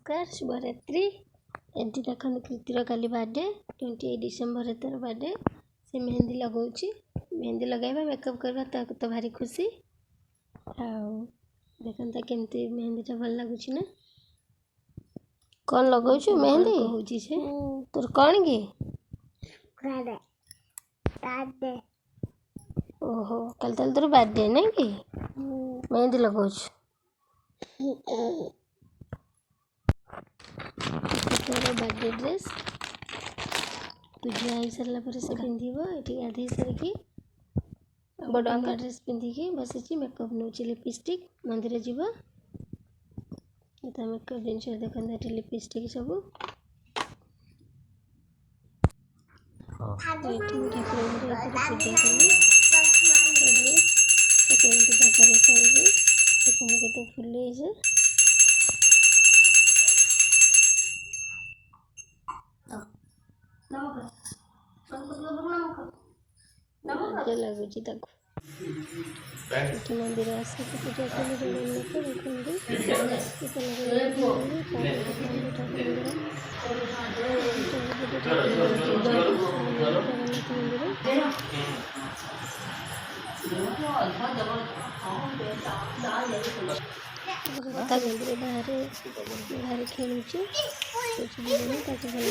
नमस्कार शुभरात्रि। एमती देखते कृतिर काली बर्थडे 28 डिसेम्बर तार बर्थडे से मेहंदी लगाऊँ मेहंदी लगाइबा मेकअप करवा ताको तो भारी खुशी देखता केमती मेहंदी भल लगुच ना कौन लगाऊँ मेहंदी हूँ से तोर कौन कि ओहो कल तल तोर बर्थडे नहीं कि मेहंदी लगाऊँ बर्थडे ड्रेस पूजा हो सारा पर से पिंधि ये गाधे सारिकी बड़ा ड्रेस पिंधिकी बसी मेकअप नौ लिपस्टिक मंदिर जीव मेकअप जिनस देखते लिपस्टिक सब ठाकुर पूजा कली पूजा कर सारी देखते फुल लगुच मंदिर आसे पूजा मंदिर बाहर खेलुचे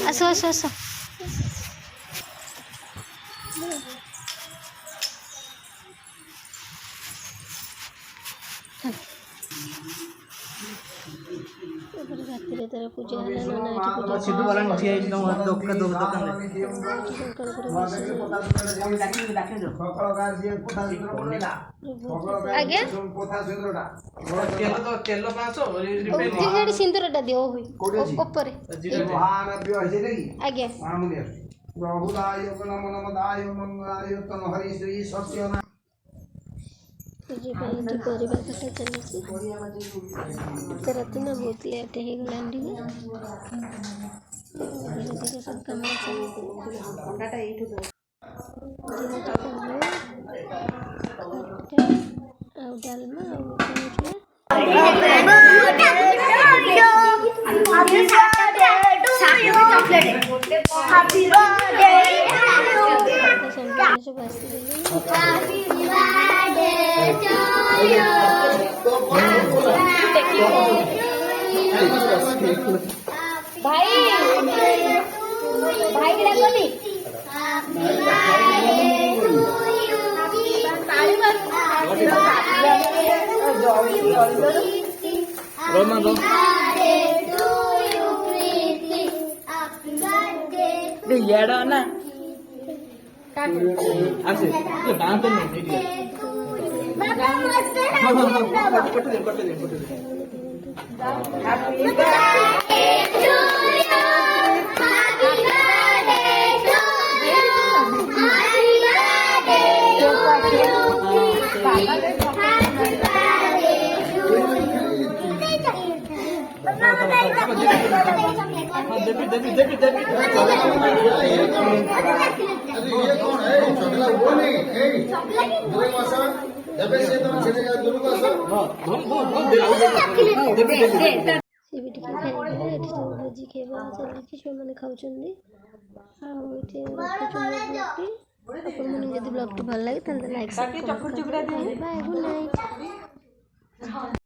आस आस आस राति तार पूजा सिंदूर दियो राति ना बहुत लेट हो येड़ा ना आसे तो डांस नहीं भोजी खेवा चलती छुआ मैंने खाऊँ ब्लॉग भल लगे लाइक बाय गुड नाइट।